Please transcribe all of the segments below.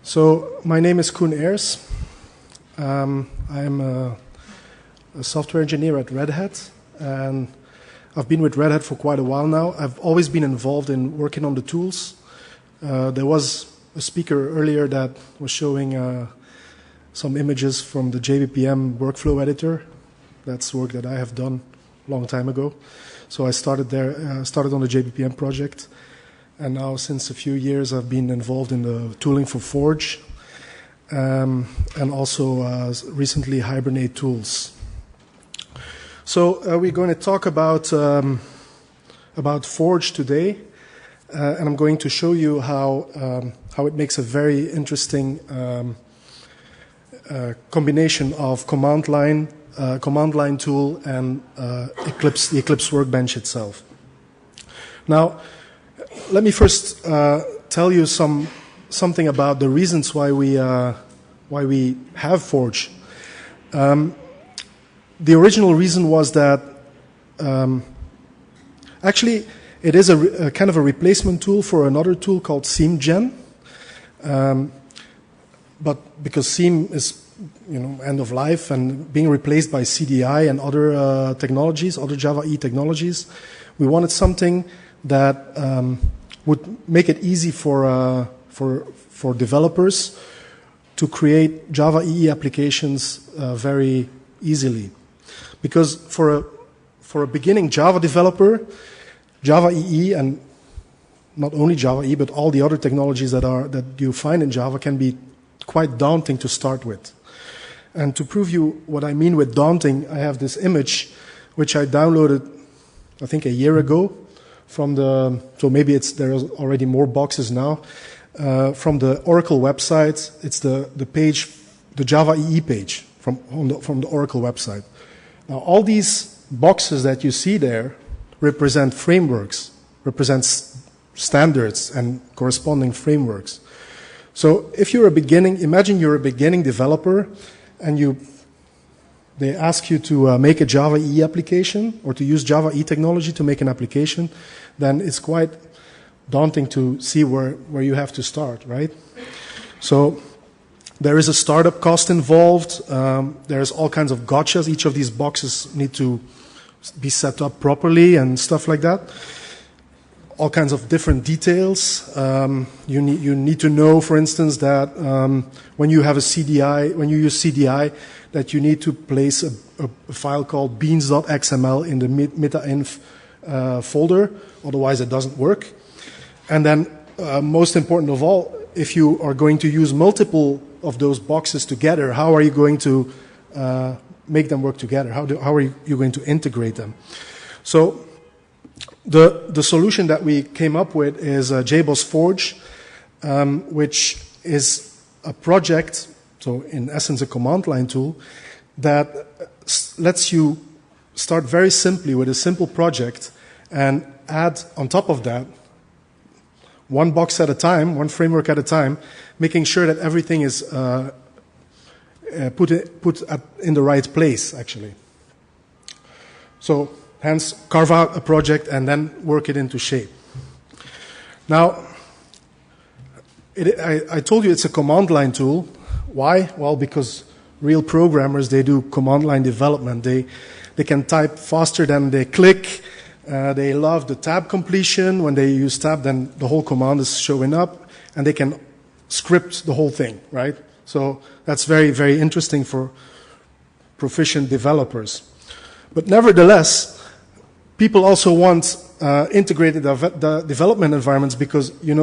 So my name is Koen Aers. I'm a software engineer at Red Hat, and I've been with Red Hat for quite a while now. I've always been involved in working on the tools. There was a speaker earlier that was showing some images from the JBPM workflow editor. That's work that I have done a long time ago. So I started there, started on the JBPM project. And now, since a few years, I've been involved in the tooling for Forge, and also recently Hibernate tools. So we're going to talk about Forge today, and I'm going to show you how it makes a very interesting combination of command line tool and the Eclipse workbench itself. Now, let me first tell you something about the reasons why we have Forge. The original reason was that actually it is a kind of a replacement tool for another tool called SeamGen, but because Seam is end of life and being replaced by CDI and other technologies, other Java E technologies, we wanted something that would make it easy for developers to create Java EE applications very easily. Because for a beginning Java developer, Java EE, and not only Java EE, but all the other technologies that you find in Java can be quite daunting to start with. And to prove you what I mean with daunting, I have this image which I downloaded, I think, a year ago. So maybe there's already more boxes now. From the Oracle website, it's the page, the Java EE page from the Oracle website. Now, all these boxes that you see there represent frameworks, represent standards and corresponding frameworks. So if you're imagine you're a beginning developer, and they ask you to make a Java EE application or to use Java E technology to make an application, then it's quite daunting to see where you have to start, right? So there is a startup cost involved. There's all kinds of gotchas. Each of these boxes need to be set up properly and stuff like that. All kinds of different details. You need to know, for instance, that when you have a CDI, when you use CDI, that you need to place a file called beans.xml in the meta-inf folder, otherwise it doesn't work. And then, most important of all, if you are going to use multiple of those boxes together, how are you going to make them work together? How are you going to integrate them? So the solution that we came up with is JBoss Forge, which is a project, so in essence a command line tool, that lets you start very simply with a simple project and add on top of that one box at a time, one framework at a time, making sure that everything is put in the right place, actually. So hence, carve out a project and then work it into shape. Now, I told you it's a command line tool. Why? Well, because real programmers, they do command line development. They can type faster than they click. They love the tab completion. When they use tab, then the whole command is showing up, and they can script the whole thing, right? So that's very, very interesting for proficient developers. But nevertheless, people also want integrated development environments because, you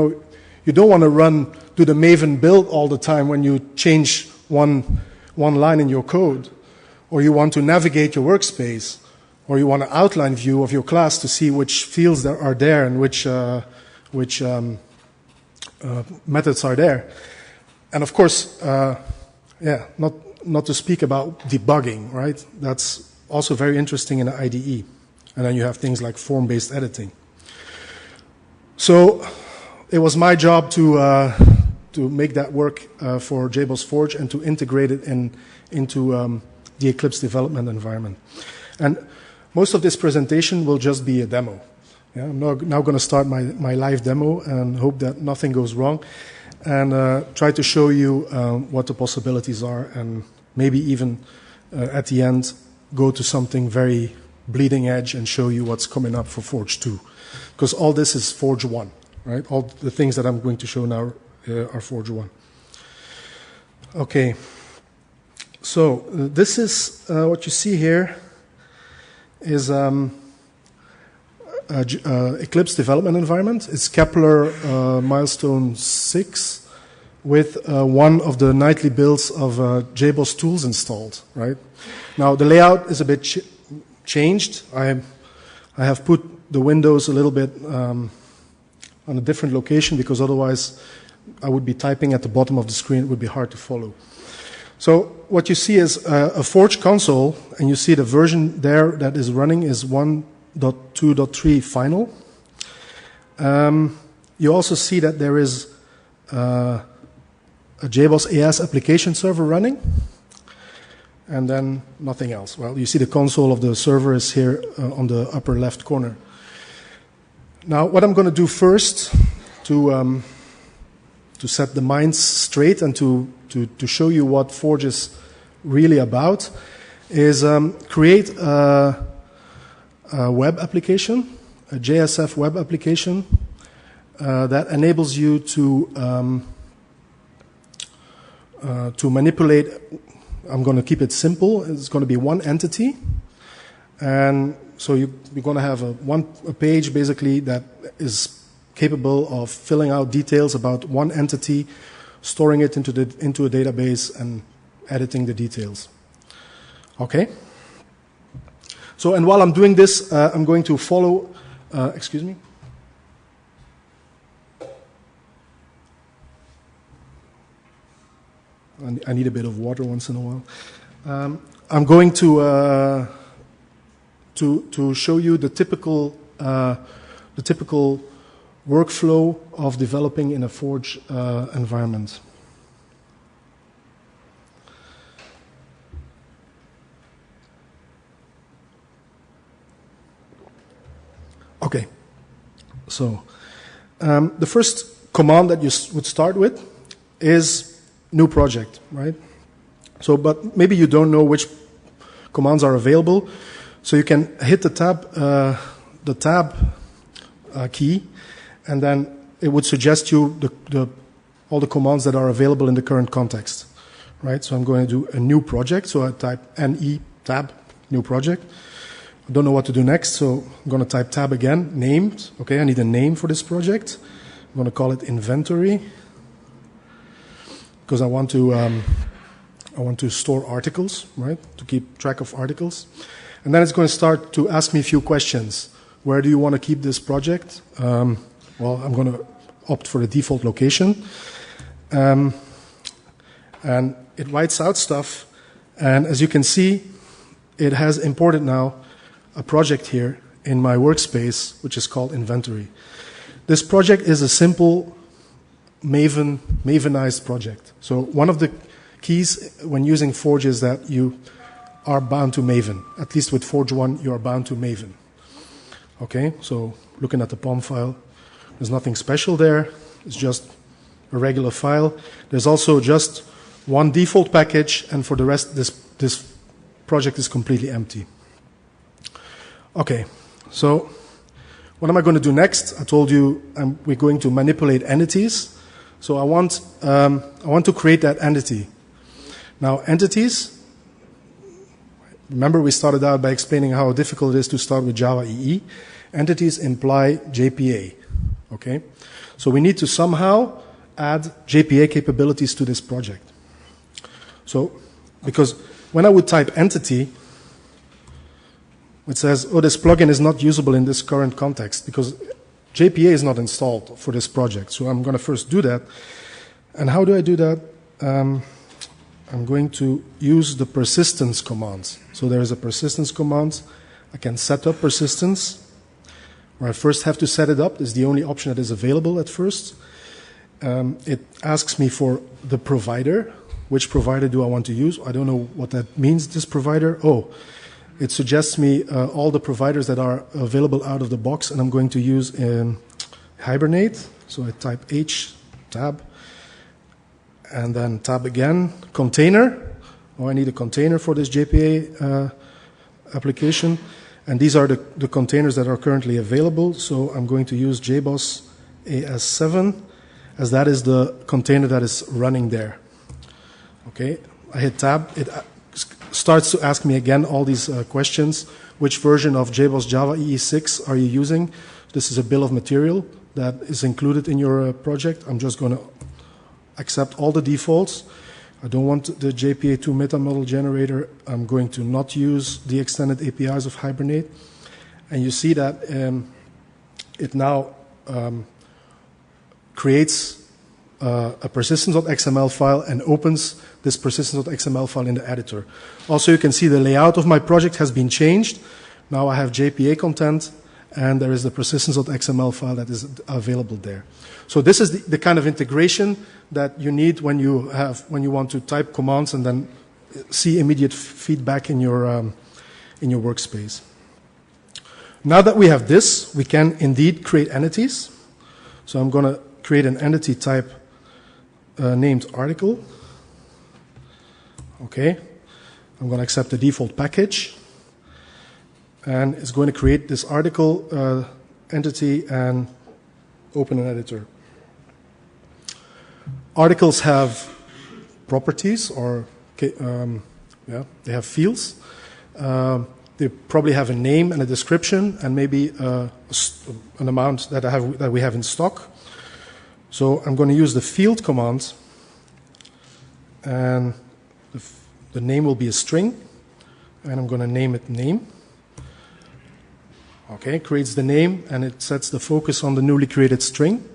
don't want to do the Maven build all the time when you change one line in your code, or you want to navigate your workspace, or you want an outline view of your class to see which fields that are there and which methods are there. And of course, not to speak about debugging, right? That's also very interesting in an IDE. And then you have things like form-based editing. So it was my job to make that work for JBoss Forge and to integrate it into the Eclipse development environment. And most of this presentation will just be a demo. Yeah, I'm now going to start my live demo and hope that nothing goes wrong. and try to show you what the possibilities are, and maybe even at the end go to something very bleeding edge and show you what's coming up for Forge 2. Because all this is Forge 1, right? All the things that I'm going to show now are Forge 1. Okay, so this is what you see here is Eclipse development environment. It's Kepler milestone 6 with one of the nightly builds of JBoss tools installed, right? Now the layout is a bit changed. I have put the windows a little bit on a different location because otherwise I would be typing at the bottom of the screen. It would be hard to follow. So what you see is a Forge console, and you see the version there that is running is 1.2.3 final. You also see that there is a JBoss Aers application server running, and then nothing else. Well, you see the console of the server is here on the upper left corner. Now, what I'm going to do first to set the minds straight and to show you what Forge is really about is create a web application, a JSF web application that enables you to manipulate. I'm going to keep it simple. It's going to be one entity, and so you're going to have a page basically that is capable of filling out details about one entity, storing it into a database, and editing the details. Okay. So, and while I'm doing this, I'm going to follow. Excuse me. I need a bit of water once in a while. I'm going to show you the typical workflow of developing in a Forge environment. Okay, so the first command that you would start with is new project, right? So, but maybe you don't know which commands are available, so you can hit the tab key, and then it would suggest you all the commands that are available in the current context, right? So I'm going to do a new project, so I type NE tab, new project. I don't know what to do next, so I'm going to type tab again, named. Okay, I need a name for this project. I'm going to call it inventory, because I want to store articles, right? To keep track of articles. And then it's going to start to ask me a few questions. Where do you want to keep this project? Well, I'm going to opt for the default location. And it writes out stuff. And as you can see, it has imported now a project here in my workspace, which is called inventory. This project is a simple Mavenized project. So one of the keys when using Forge is that you are bound to Maven. At least with Forge 1, you are bound to Maven. Okay, so looking at the POM file, there's nothing special there. It's just a regular file. There's also just one default package, and for the rest, this project is completely empty. Okay, so what am I going to do next? I told you we're going to manipulate entities. So I want to create that entity. Now, entities, remember we started out by explaining how difficult it is to start with Java EE. Entities imply JPA, okay? So we need to somehow add JPA capabilities to this project. So, because when I would type entity, it says, oh, this plugin is not usable in this current context because JPA is not installed for this project. So I'm going to first do that. And how do I do that? I'm going to use the persistence commands. So there is a persistence command. I can set up persistence, where I first have to set it up. This is the only option that is available at first. It asks me for the provider. Which provider do I want to use? I don't know what that means, this provider. Oh, it suggests me all the providers that are available out of the box, and I'm going to use Hibernate. So I type H tab, and then tab again, container. Oh, I need a container for this JPA application. And these are the containers that are currently available. So I'm going to use JBoss AS7, as that is the container that is running there. Okay, I hit tab. It starts to ask me again all these questions. Which version of JBoss Java EE6 are you using? This is a bill of material that is included in your project. I'm just going to accept all the defaults. I don't want the JPA2 meta model generator. I'm going to not use the extended APIs of Hibernate. And you see that it now creates a persistence.xml file and opens this persistence.xml file in the editor. Also, you can see the layout of my project has been changed. Now I have JPA content, and there is the persistence.xml file that is available there. So this is the kind of integration that you need when you want to type commands and then see immediate feedback in your workspace. Now that we have this, we can indeed create entities. So I'm going to create an entity type named article. Okay, I'm going to accept the default package, and it's going to create this article entity and open an editor. Articles have properties, or they have fields. They probably have a name and a description, and maybe an amount that we have in stock. So I'm going to use the field command, and the name will be a string, and I'm going to name it name. Okay, creates the name, and it sets the focus on the newly created string,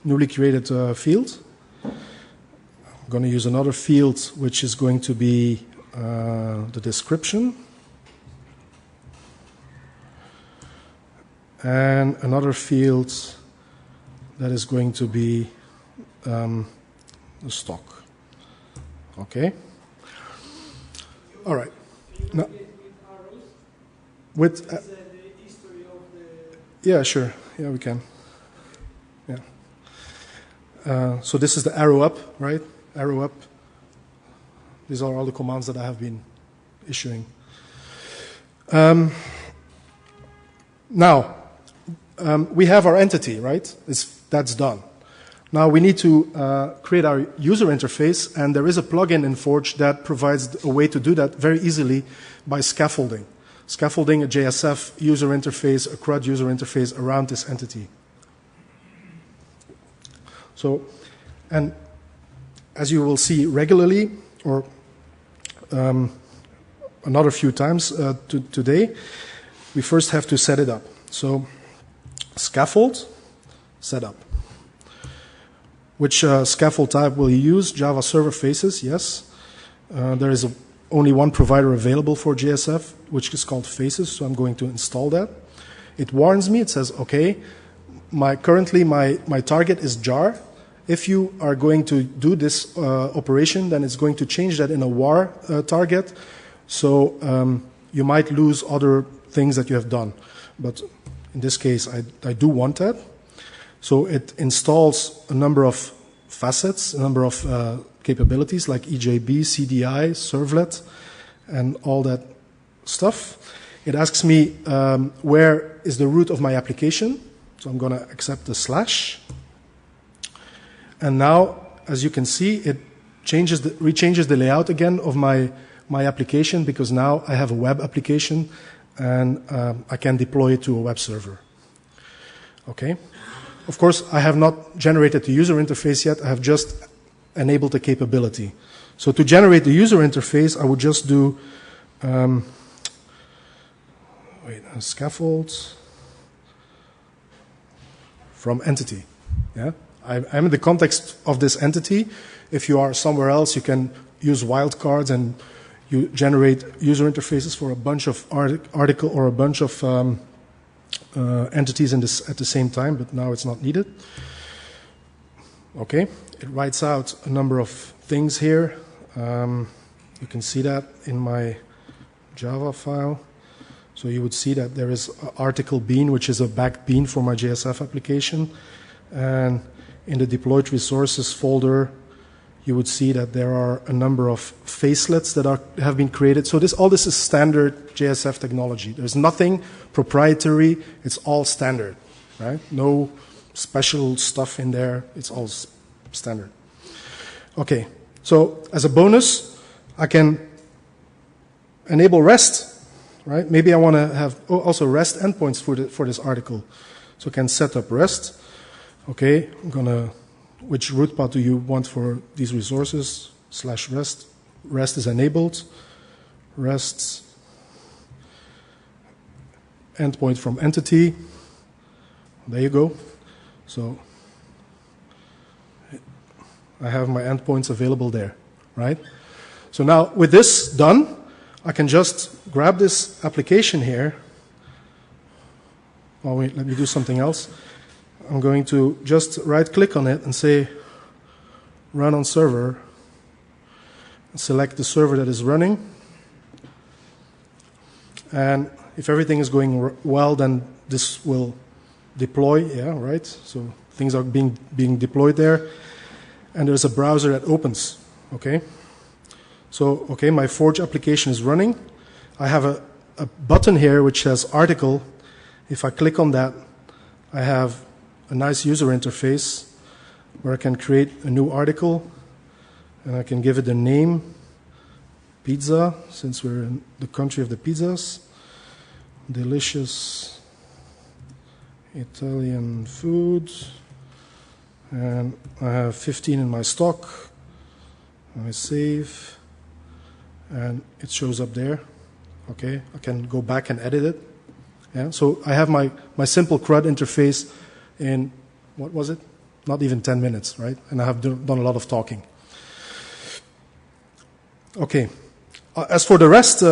newly created field. I'm going to use another field, which is going to be the description, and another field that is going to be the stock. Okay. All right. Now, with the history of the... yeah, sure. Yeah, we can. Yeah. So this is the arrow up, right? Arrow up. These are all the commands that I have been issuing. Now, we have our entity, right? That's done. Now we need to create our user interface, and there is a plugin in Forge that provides a way to do that very easily by scaffolding. Scaffolding a JSF user interface, a CRUD user interface around this entity. So, and as you will see regularly, or another few times today, we first have to set it up. So, scaffold, setup. Which scaffold type will you use? Java Server Faces, yes. There is only one provider available for JSF, which is called Faces, so I'm going to install that. It warns me, it says, okay, currently my target is jar. If you are going to do this operation, then it's going to change that in a var target, so you might lose other things that you have done. But in this case, I do want that. So it installs a number of facets, a number of capabilities like EJB, CDI, servlet, and all that stuff. It asks me where is the root of my application. So I'm going to accept the slash. And now, as you can see, it rechanges the layout again of my application, because now I have a web application and I can deploy it to a web server. Okay. Of course, I have not generated the user interface yet. I have just enabled the capability. So to generate the user interface, I would just do scaffolds from entity. Yeah, I'm in the context of this entity. If you are somewhere else, you can use wildcards and you generate user interfaces for a bunch of article or a bunch of entities at the same time, but now it's not needed. Okay, it writes out a number of things here. You can see that in my Java file. So you would see that there is an article bean, which is a backed bean for my JSF application. And in the deployed resources folder, you would see that there are a number of facelets that have been created. So all this is standard JSF technology. There's nothing proprietary. It's all standard, right? No special stuff in there. It's all standard. Okay, so as a bonus, I can enable REST, right? Maybe I want to have also REST endpoints for this article. So I can set up REST. Okay, which root path do you want for these resources? /REST. REST is enabled. REST endpoint from entity. There you go. So I have my endpoints available there, right? So now with this done, I can just grab this application here. Oh wait, let me do something else. I'm going to just right-click on it and say run on server. Select the server that is running. And if everything is going well, then this will deploy. Yeah, right? So things are being deployed there. And there's a browser that opens. Okay? So, okay, my Forge application is running. I have a button here which says article. If I click on that, I have a nice user interface where I can create a new article, and I can give it a name, pizza, since we're in the country of the pizzas, delicious Italian food, and I have 15 in my stock. I save, and it shows up there. Okay, I can go back and edit it. Yeah, so I have my simple CRUD interface in, what was it? Not even 10 minutes, right? And I have done a lot of talking. Okay. As for the rest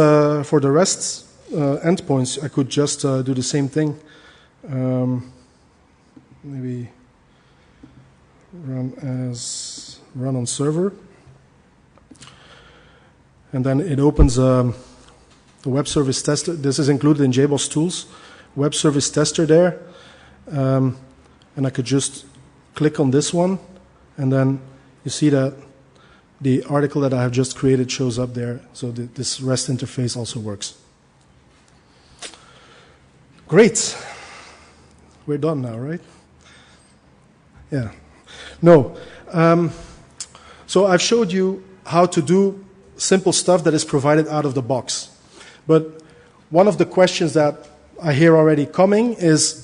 endpoints, I could just do the same thing. Maybe run on server. And then it opens the web service tester. This is included in JBoss tools. Web service tester there. And I could just click on this one, and then you see that the article that I have just created shows up there. So this REST interface also works. Great. We're done now, right? Yeah. No. So I've showed you how to do simple stuff that is provided out of the box. But one of the questions that I hear already coming is,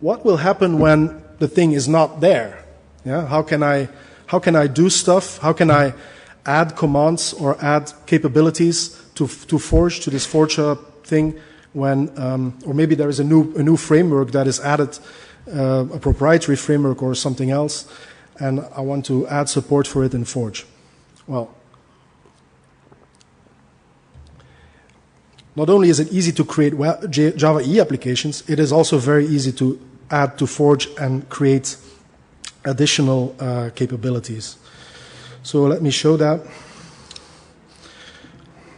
what will happen when the thing is not there? Yeah, how can I do stuff? How can I add commands or add capabilities to Forge, to this Forge thing, when or maybe there is a new framework that is added, a proprietary framework or something else, and I want to add support for it in Forge. Well, not only is it easy to create Java EE applications, it is also very easy to add to Forge and create additional capabilities. So let me show that.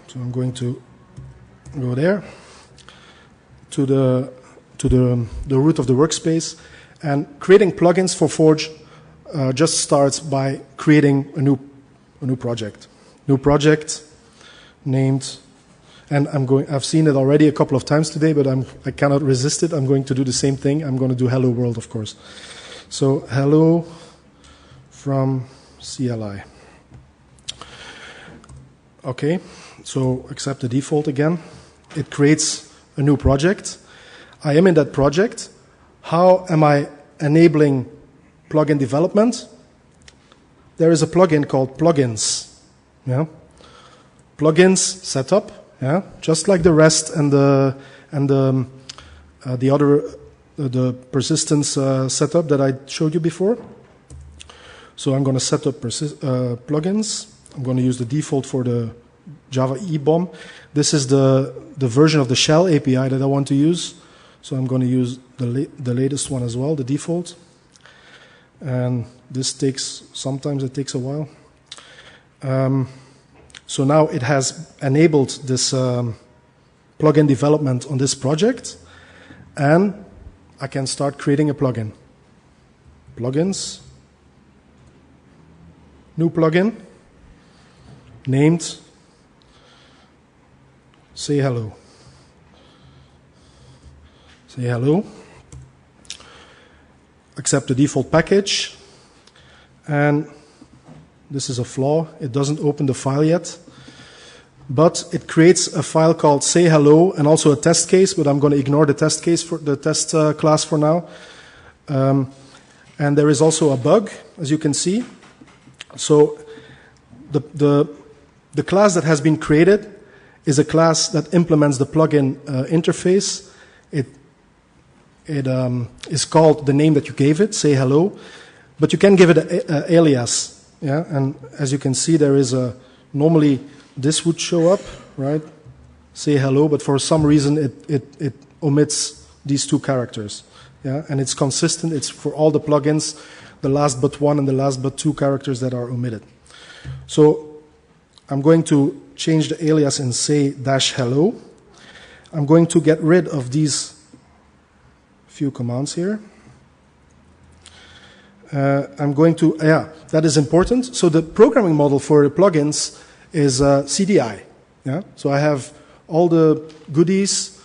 So I'm going to go there to the root of the workspace, and creating plugins for Forge just starts by creating a new project. New project named. And I've seen it already a couple of times today, but I cannot resist it. I'm going to do the same thing. I'm going to do Hello World, of course. So hello from CLI. Okay, so accept the default again. It creates a new project. I am in that project. How am I enabling plugin development? There is a plugin called plugins. Yeah, plugins setup. Yeah, just like the REST and the persistence setup that I showed you before. So I'm going to set up plugins. I'm going to use the default for the Java EE-BOM. This is the version of the shell API that I want to use. So I'm going to use the latest one as well, the default. And this sometimes it takes a while. So now it has enabled this plugin development on this project, and I can start creating a plugin. Plugins, new plugin, named Say Hello. Say hello. Accept the default package. And this is a flaw. It doesn't open the file yet. But it creates a file called Say Hello and also a test case, but I'm going to ignore the test case for the test class for now. And there is also a bug, as you can see. So the class that has been created is a class that implements the plugin interface. It is called the name that you gave it, Say Hello, but you can give it an alias. Yeah, and as you can see, there is a normally this would show up, right? Say hello, but for some reason it omits these two characters. Yeah, and it's consistent. It's for all the plugins, the last but one and the last but two characters that are omitted. So I'm going to change the alias and say -hello. I'm going to get rid of these few commands here. I'm going to, that is important. So the programming model for the plugins is CDI. Yeah? So I have all the goodies,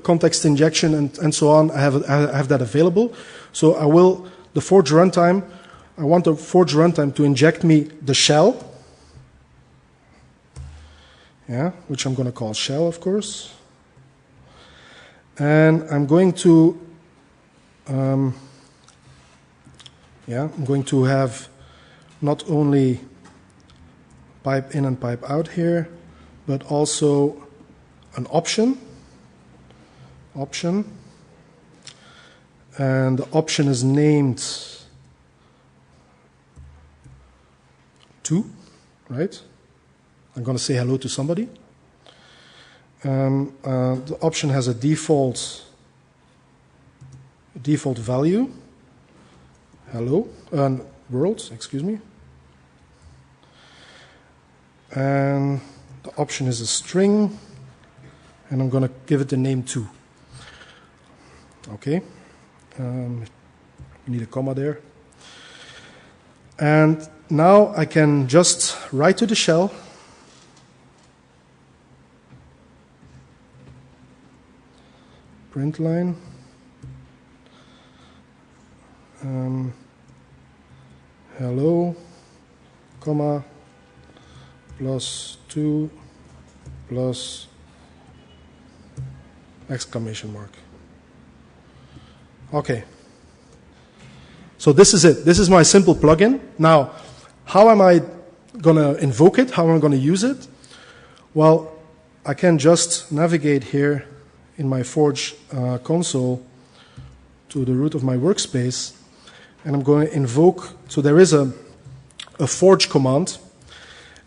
context injection, and so on. I have that available. So the Forge runtime, I want the Forge runtime to inject me the shell, which I'm going to call shell, of course. And I'm going to, I'm going to have not only pipe in and pipe out here, but also an option. And the option is named to, right? I'm going to say hello to somebody. The option has a default value, hello, world, excuse me. And the option is a string, and I'm going to give it the name to. Okay, we need a comma there. And now I can just write to the shell. Print line. Hello, comma, +2 plus exclamation mark. Okay. So this is it. This is my simple plugin. Now, how am I going to invoke it? How am I going to use it? Well, I can just navigate here in my Forge console to the root of my workspace, and I'm going to invoke, so there is a Forge command,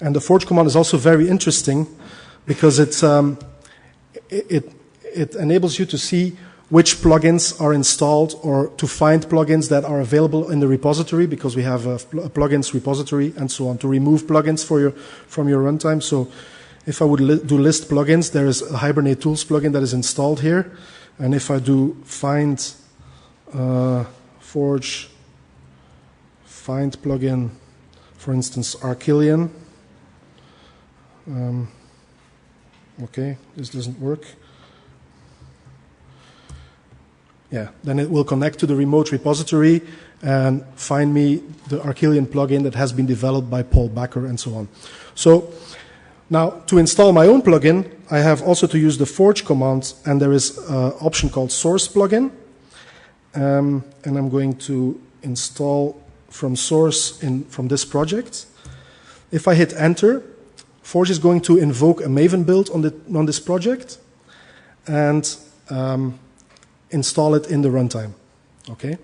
and the Forge command is also very interesting because it enables you to see which plugins are installed or to find plugins that are available in the repository, because we have a plugins repository and so on, to remove plugins from your runtime. So if I would do list plugins, there is a Hibernate Tools plugin that is installed here. And if I do find Forge, find plugin, for instance, Archillion. Okay, this doesn't work. Yeah, then it will connect to the remote repository and find me the Archillion plugin that has been developed by Paul Backer and so on. So now, to install my own plugin, I have also to use the Forge command, and there is an option called source plugin. And I'm going to install from source from this project. If I hit enter, Forge is going to invoke a Maven build on this project and install it in the runtime. Okay?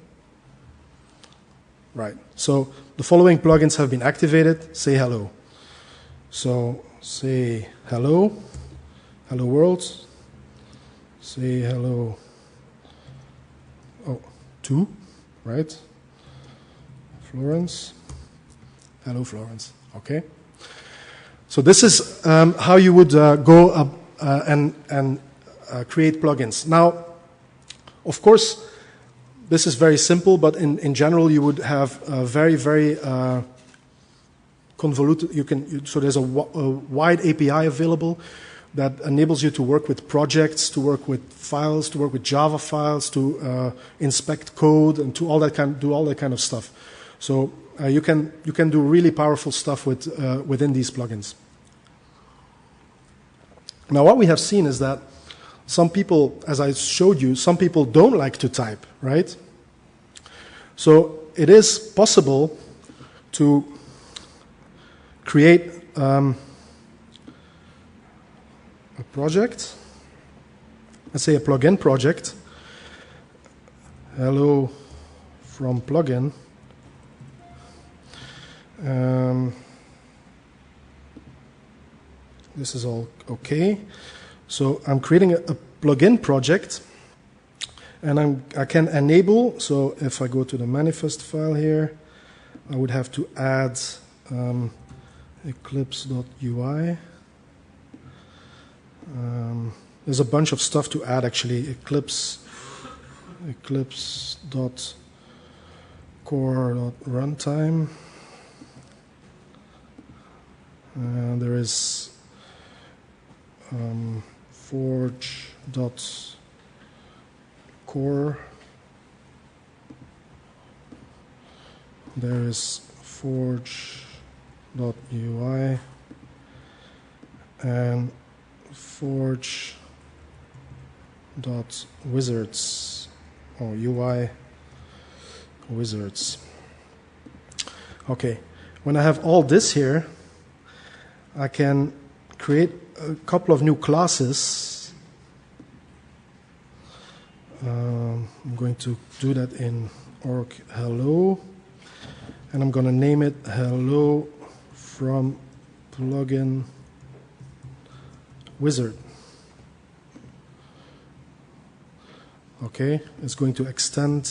Right. So the following plugins have been activated. Say hello. So say hello, hello world, say hello, to, right, Florence, hello Florence, okay. So this is how you would go up and create plugins. Now, of course, this is very simple, but in general you would have a very, very convoluted, so there's a wide API available that enables you to work with projects, to work with files, to work with Java files, to inspect code, and to do all that kind of stuff. So you can do really powerful stuff within these plugins. Now, what we have seen is that some people, as I showed you, some people don't like to type, right? So it is possible to create a project, let's say a plugin project, hello from plugin. This is all okay. So I'm creating a plugin project, and I can enable, so if I go to the manifest file here, I would have to add eclipse.ui. There's a bunch of stuff to add actually. Eclipse.core.runtime. There is forge.core. There is forge.ui and forge.wizards or UI wizards. Okay, when I have all this here, I can create a couple of new classes. I'm going to do that in org hello, and I'm going to name it hello from plugin wizard. Okay, it's going to extend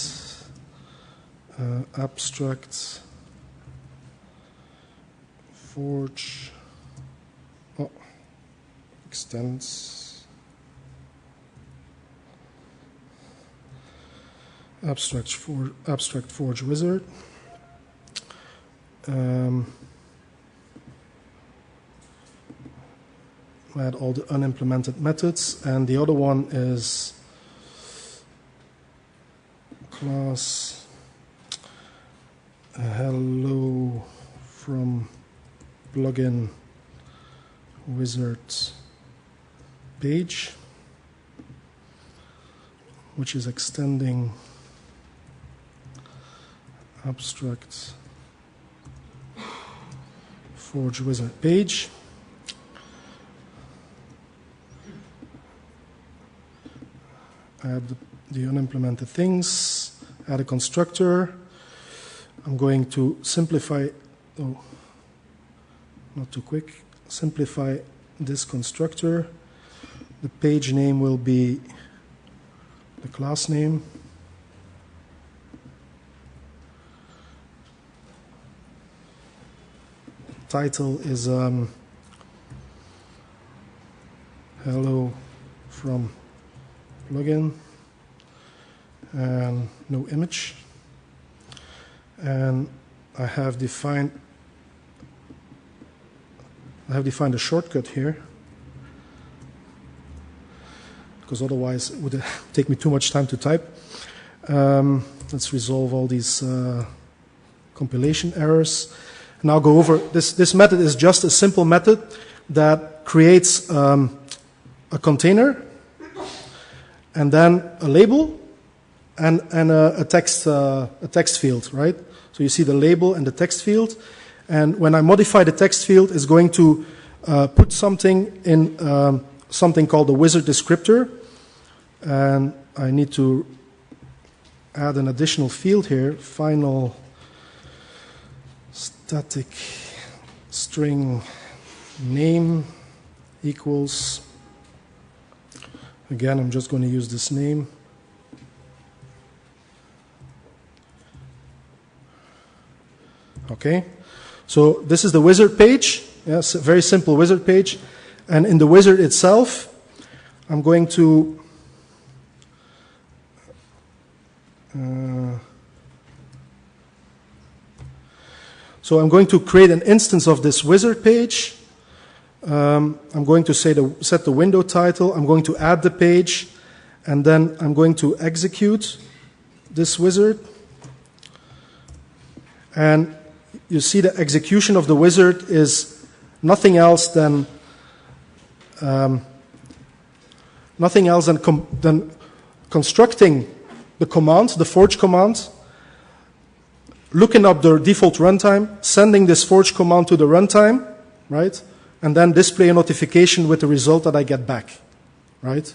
abstract forge. Oh, extends abstract forge wizard. Add all the unimplemented methods, and the other one is class hello from plugin wizard page, which is extending abstract forge wizard page. Add the unimplemented things, add a constructor. I'm going to simplify, oh, not too quick, simplify this constructor. The page name will be the class name. Title is hello from plugin, and no image. And I have defined a shortcut here, because otherwise it would take me too much time to type. Let's resolve all these compilation errors. Now go over this method is just a simple method that creates a container, and then a label, and a text field, right? So you see the label and the text field, and when I modify the text field, it's going to put something in something called the wizard descriptor, and I need to add an additional field here, final static string name equals. Again, I'm just going to use this name. Okay, so this is the wizard page. Yes, a very simple wizard page. And in the wizard itself, I'm going to So I'm going to create an instance of this wizard page. I'm going to set the window title. I'm going to add the page. And then I'm going to execute this wizard. And you see the execution of the wizard is nothing else than constructing the command, the forge command, looking up the default runtime, sending this forge command to the runtime, right? And then display a notification with the result that I get back, right?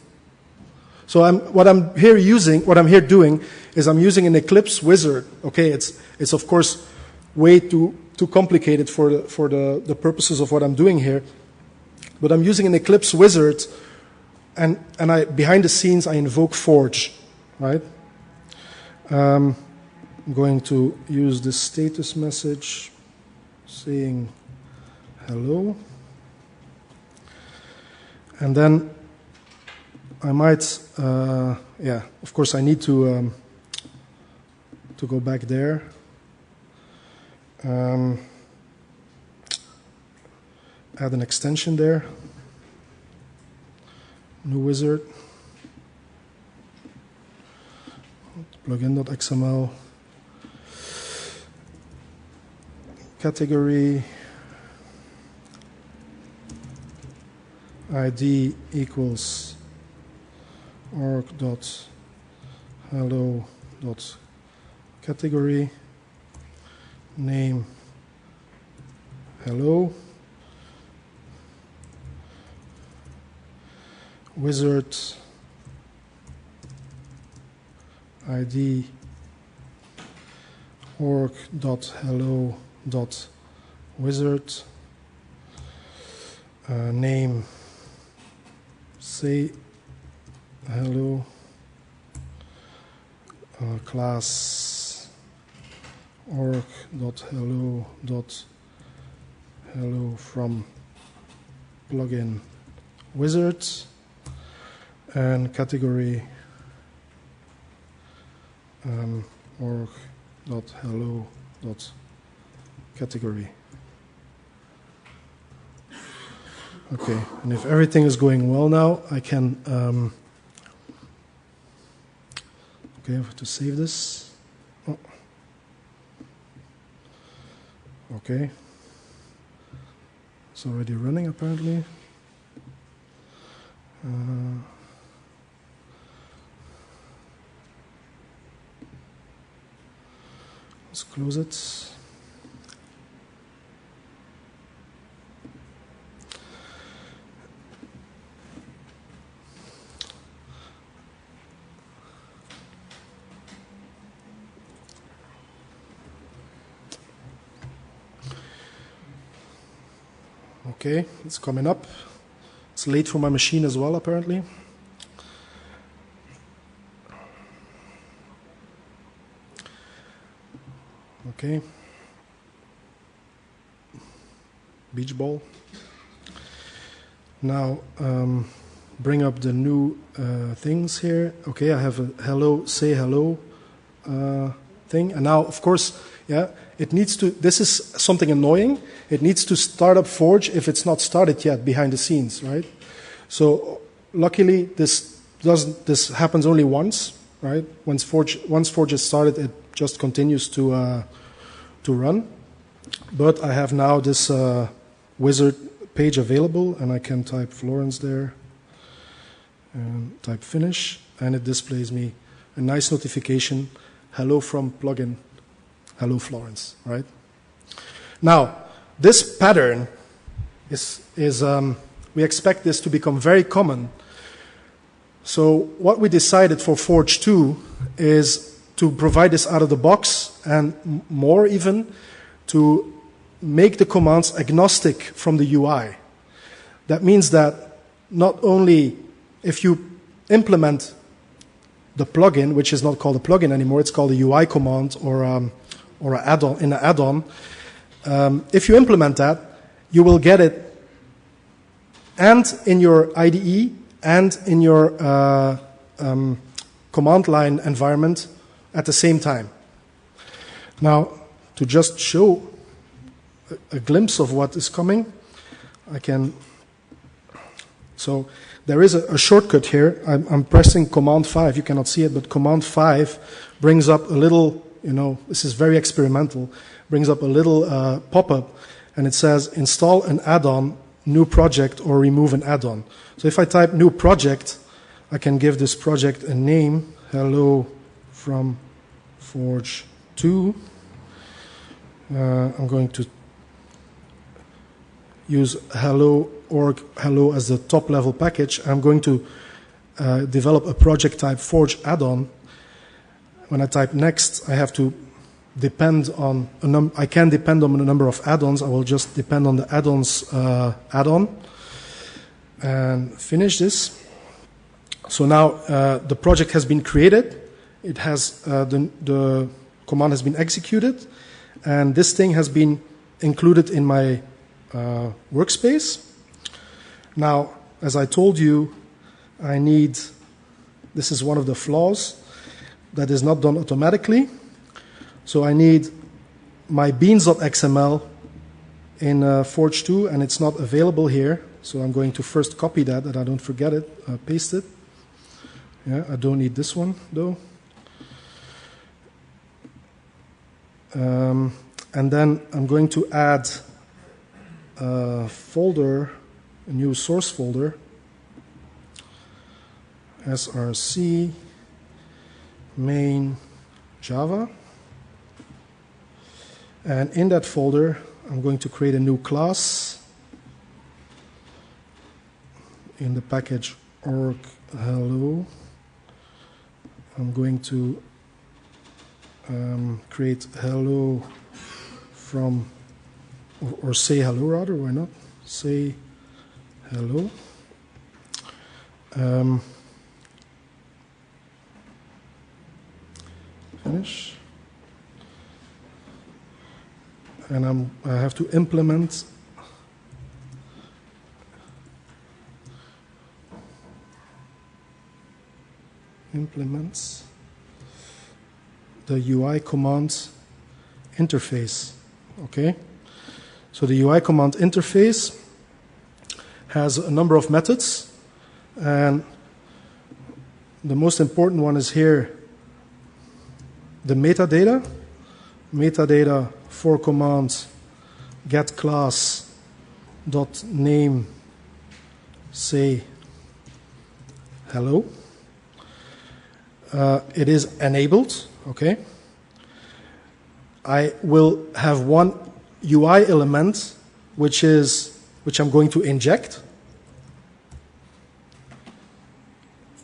So what I'm here doing is I'm using an Eclipse Wizard. Okay, it's of course way too complicated for the purposes of what I'm doing here. But I'm using an Eclipse Wizard, and behind the scenes I invoke Forge, right? I'm going to use this status message saying hello, and then I might, of course I need to go back there. Add an extension there. New wizard. Plugin.xml. Category. ID equals org.hello.category. Name hello. Wizard ID org.hello.wizard. Name say hello. Class org.hello from plugin wizard, and category org.hello.category. Okay, and if everything is going well now, I can okay, I have to save this. Oh. Okay, it's already running apparently. Let's close it. Okay, it's coming up. It's late for my machine as well, apparently. Okay. Beach ball. Now, bring up the new things here. Okay, I have a hello, say hello thing. And now, of course, yeah, it needs to, this is something annoying. It needs to start up Forge if it's not started yet behind the scenes, right? So luckily this happens only once, right? Once Forge is started, it just continues to run. But I have now this wizard page available, and I can type Florence there and type finish, and it displays me a nice notification, hello from plugin, hello Florence, right? Now, this pattern is we expect this to become very common. So what we decided for Forge 2 is to provide this out of the box, and more even, to make the commands agnostic from the UI. That means that not only if you implement the plugin, which is not called a plugin anymore, it's called a UI command or an add-on in an add-on. If you implement that, you will get it and in your IDE and in your command line environment at the same time. Now, to just show a glimpse of what is coming, so there is a shortcut here. I'm pressing Command 5. You cannot see it, but Command 5 brings up a little, this is very experimental, brings up a little pop-up, and it says install an add-on, new project, or remove an add-on. So if I type new project, I can give this project a name, hello from Forge 2. I'm going to use hello as the top level package. I'm going to develop a project type Forge add-on. When I type next, I have to depend on I can depend on a number of add-ons. I will just depend on the add-ons add-on and finish this. So now the project has been created. It has the command has been executed, and this thing has been included in my workspace. Now, as I told you, this is one of the flaws that is not done automatically. So I need my beans.xml in Forge 2, and it's not available here. So I'm going to first copy that I don't forget it, paste it. Yeah, I don't need this one, though. And then I'm going to add a folder, a new source folder, src main Java. And in that folder, I'm going to create a new class in the package org hello. I'm going to create hello from, or say hello rather, why not? Say hello. Finish. And I have to implements the UI command interface. Okay, so the UI command interface has a number of methods, and the most important one is here, the metadata for commands get class dot name say hello. It is enabled. Okay. I will have one UI element which I'm going to inject.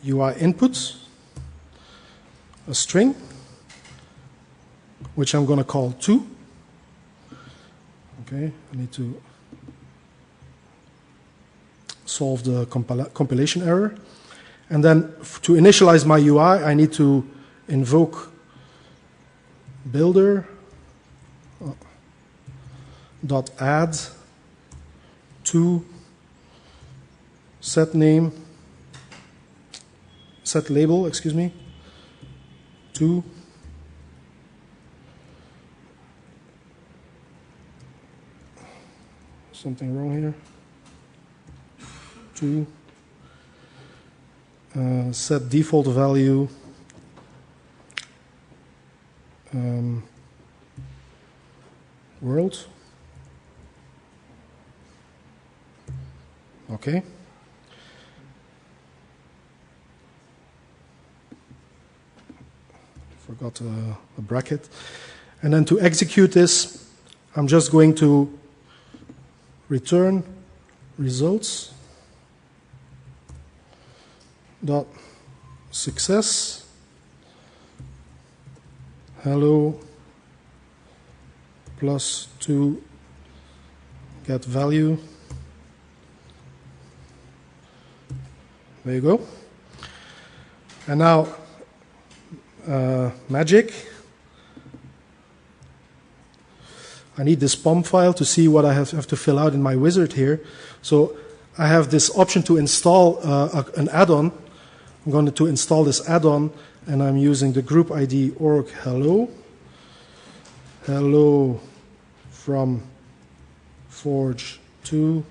UI input, a string, which I'm going to call to. Okay, I need to solve the compilation error. And then to initialize my UI, I need to invoke builder dot add to set label, to something wrong here. To set default value world. Okay. Forgot a bracket. And then to execute this, I'm just going to return results dot success hello plus to get value. There you go. And now magic. I need this POM file to see what I have to fill out in my wizard here. So I have this option to install an add-on. I'm going to install this add-on, and I'm using the group ID org hello. Hello from Forge 2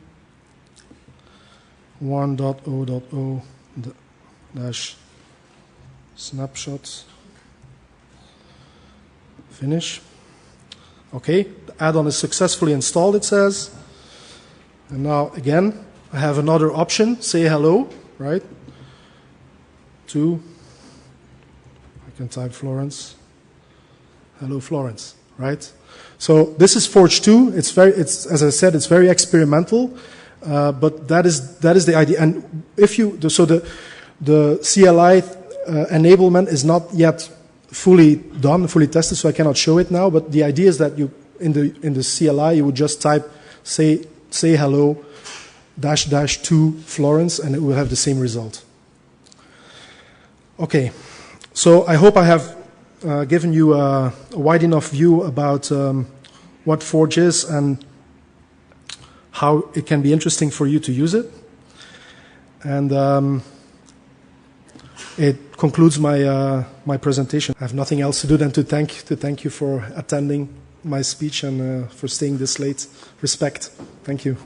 1.0.0 dash snapshots. Finish. Okay, the add-on is successfully installed, it says. And now again, I have another option, say hello, right? To, I can type Florence. Hello, Florence, right? So this is Forge 2. It's as I said, it's very experimental, but that is the idea. And if you, so the CLI enablement is not yet fully done, fully tested, so I cannot show it now. But the idea is that you in the CLI you would just type say hello -- to Florence, and it will have the same result. Okay, so I hope I have given you a wide enough view about what Forge is and how it can be interesting for you to use it. And it concludes my presentation. I have nothing else to do than to thank you for attending my speech and for staying this late. Respect. Thank you.